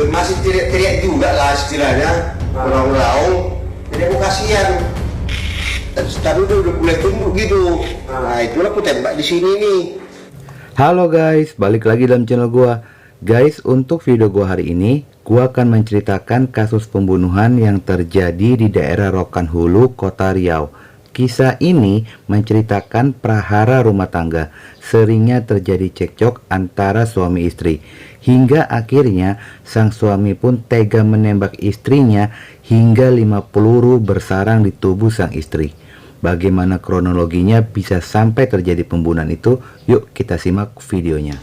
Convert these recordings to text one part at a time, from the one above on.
masih teriak-teriak juga lah istilahnya, raung-raung. Jadi aku kasihan. Tapi udah mulai tumbuh gitu. Nah itulah aku tembak di sini nih. Halo guys, balik lagi dalam channel gua. Guys, untuk video gua hari ini, gua akan menceritakan kasus pembunuhan yang terjadi di daerah Rokan Hulu, Kota Riau. Kisah ini menceritakan prahara rumah tangga. Seringnya terjadi cekcok antara suami istri, hingga akhirnya sang suami pun tega menembak istrinya hingga 5 peluru bersarang di tubuh sang istri. Bagaimana kronologinya bisa sampai terjadi pembunuhan itu? Yuk kita simak videonya.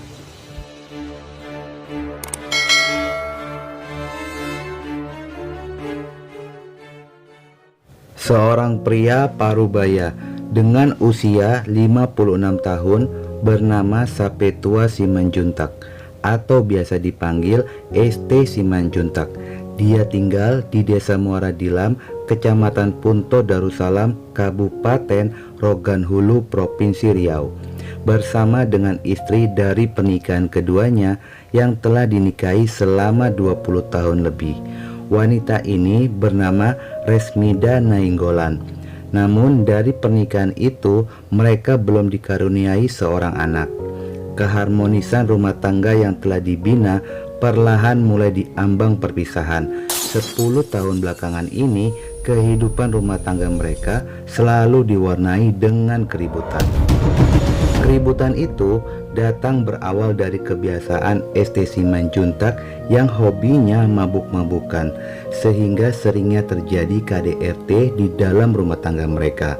Seorang pria parubaya dengan usia 56 tahun bernama Sapetua Simanjuntak atau biasa dipanggil ST Simanjuntak. Dia tinggal di Desa Muara Dilam, Kecamatan Punto Darussalam, Kabupaten Rogan Hulu, Provinsi Riau, bersama dengan istri dari pernikahan keduanya yang telah dinikahi selama 20 tahun lebih. Wanita ini bernama Resmida Nainggolan. Namun dari pernikahan itu mereka belum dikaruniai seorang anak. Keharmonisan rumah tangga yang telah dibina perlahan mulai diambang perpisahan. 10 tahun belakangan ini kehidupan rumah tangga mereka selalu diwarnai dengan keributan. Keributan itu datang berawal dari kebiasaan ST Simanjuntak yang hobinya mabuk-mabukan, sehingga seringnya terjadi KDRT di dalam rumah tangga mereka.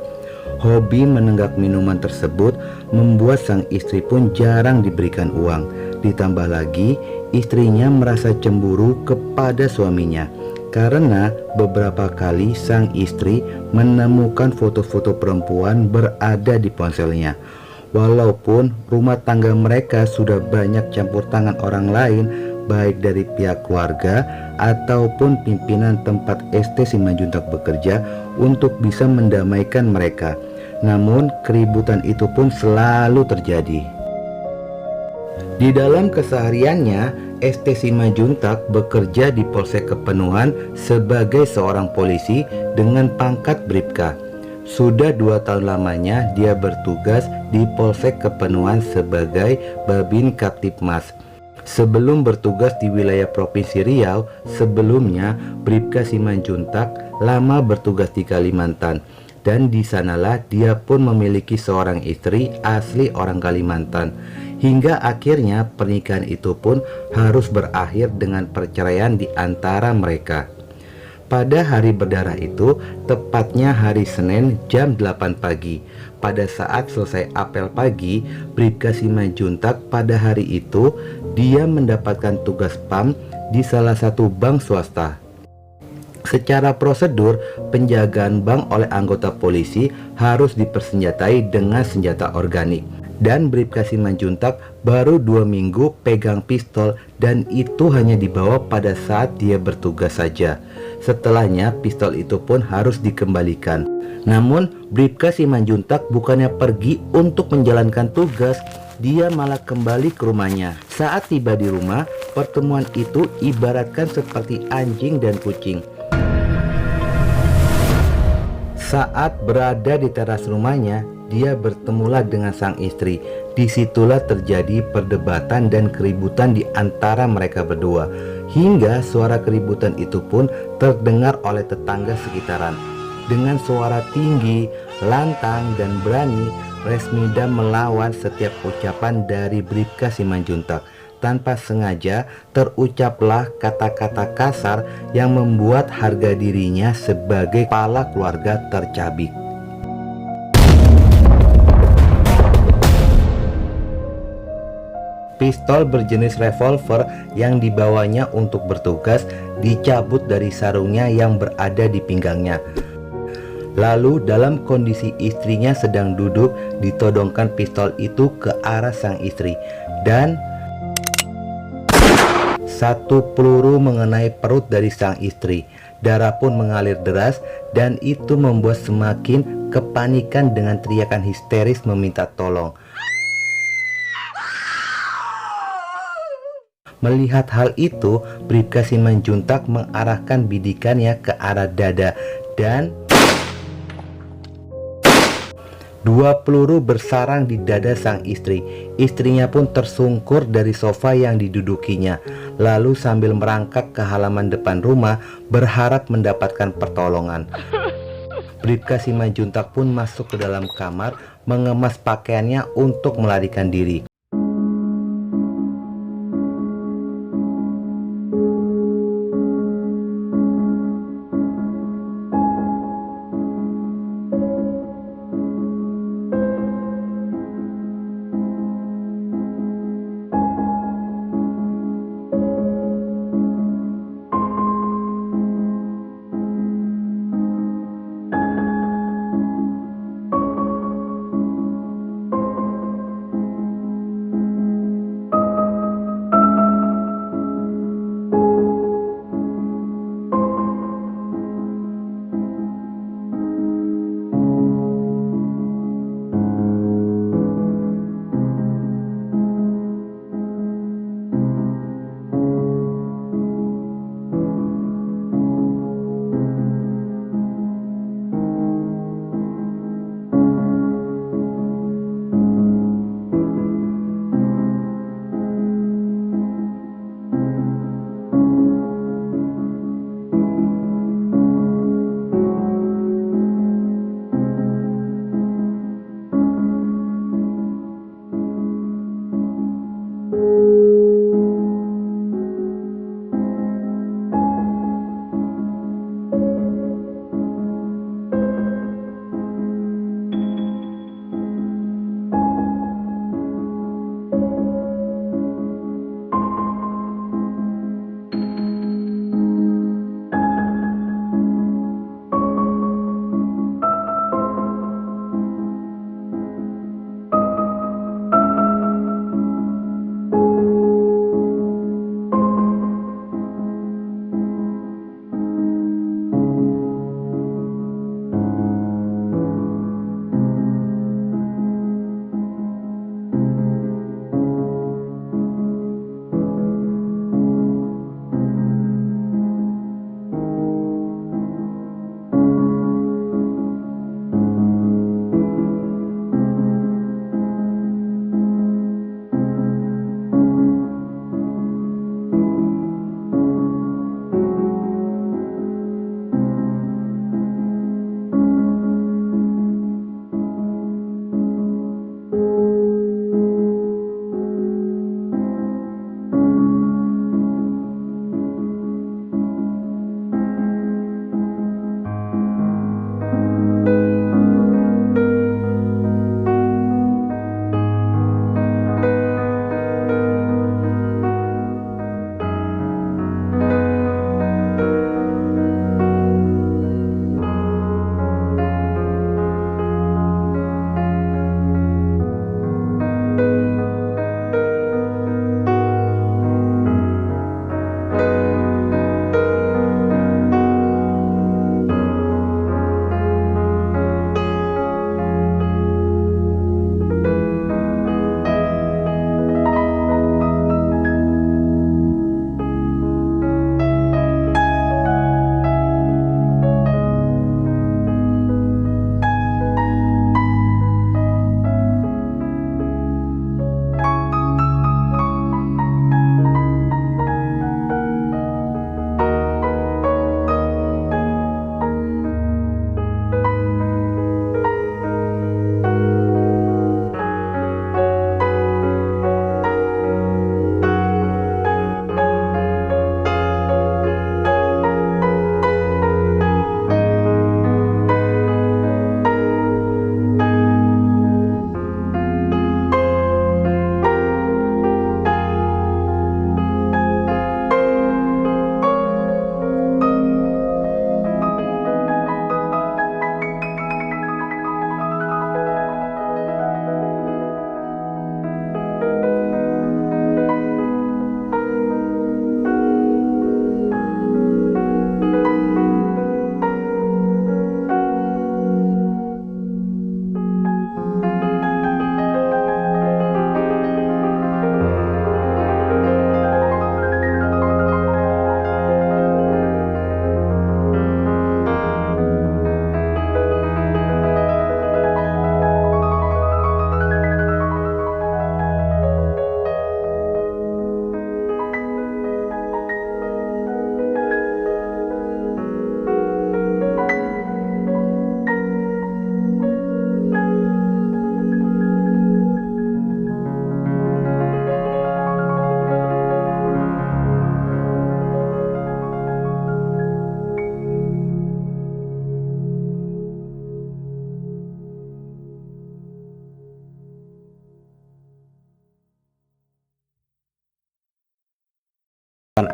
Hobi menenggak minuman tersebut membuat sang istri pun jarang diberikan uang. Ditambah lagi, istrinya merasa cemburu kepada suaminya karena beberapa kali sang istri menemukan foto-foto perempuan berada di ponselnya. Walaupun rumah tangga mereka sudah banyak campur tangan orang lain, baik dari pihak keluarga ataupun pimpinan tempat ST Simanjuntak bekerja untuk bisa mendamaikan mereka, namun keributan itu pun selalu terjadi. Di dalam kesehariannya, ST Simanjuntak bekerja di Polsek Kepenuhan sebagai seorang polisi dengan pangkat Bribka. Sudah 2 tahun lamanya dia bertugas di Polsek Kepenuhan sebagai Babin Kaptipmas. Sebelum bertugas di wilayah Provinsi Riau, sebelumnya Bribka Simanjuntak lama bertugas di Kalimantan. Dan di sanalah dia pun memiliki seorang istri asli orang Kalimantan. Hingga akhirnya pernikahan itu pun harus berakhir dengan perceraian di antara mereka. Pada hari berdarah itu, tepatnya hari Senin jam 8 pagi. Pada saat selesai apel pagi, Bribka Simanjuntak pada hari itu dia mendapatkan tugas PAM di salah satu bank swasta. Secara prosedur, penjagaan bank oleh anggota polisi harus dipersenjatai dengan senjata organik. Dan Bribka Simanjuntak baru 2 minggu pegang pistol, dan itu hanya dibawa pada saat dia bertugas saja. Setelahnya pistol itu pun harus dikembalikan. Namun Bribka Simanjuntak bukannya pergi untuk menjalankan tugas, dia malah kembali ke rumahnya. Saat tiba di rumah, pertemuan itu ibaratkan seperti anjing dan kucing. Saat berada di teras rumahnya, dia bertemulah dengan sang istri. Disitulah terjadi perdebatan dan keributan di antara mereka berdua, hingga suara keributan itu pun terdengar oleh tetangga sekitaran. Dengan suara tinggi, lantang, dan berani, Resmida melawan setiap ucapan dari Bribka Simanjuntak. Tanpa sengaja terucaplah kata-kata kasar yang membuat harga dirinya sebagai kepala keluarga tercabik. Pistol berjenis revolver yang dibawanya untuk bertugas dicabut dari sarungnya yang berada di pinggangnya. Lalu dalam kondisi istrinya sedang duduk, ditodongkan pistol itu ke arah sang istri, dan satu peluru mengenai perut dari sang istri. Darah pun mengalir deras, dan itu membuat semakin kepanikan dengan teriakan histeris meminta tolong. Melihat hal itu, Bribka Simanjuntak mengarahkan bidikannya ke arah dada dan 2 peluru bersarang di dada sang istri. Istrinya pun tersungkur dari sofa yang didudukinya, lalu sambil merangkak ke halaman depan rumah berharap mendapatkan pertolongan. Bribka Simanjuntak pun masuk ke dalam kamar, mengemas pakaiannya untuk melarikan diri.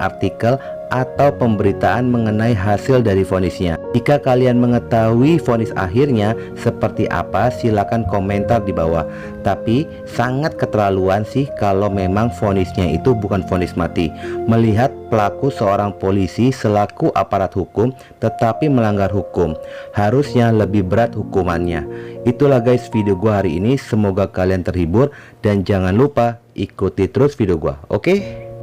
artikel atau pemberitaan mengenai hasil dari vonisnya. Jika kalian mengetahui vonis akhirnya seperti apa, silakan komentar di bawah. Tapi sangat keterlaluan sih kalau memang vonisnya itu bukan vonis mati. Melihat pelaku seorang polisi selaku aparat hukum tetapi melanggar hukum, harusnya lebih berat hukumannya. Itulah guys video gua hari ini, semoga kalian terhibur dan jangan lupa ikuti terus video gua. Oke?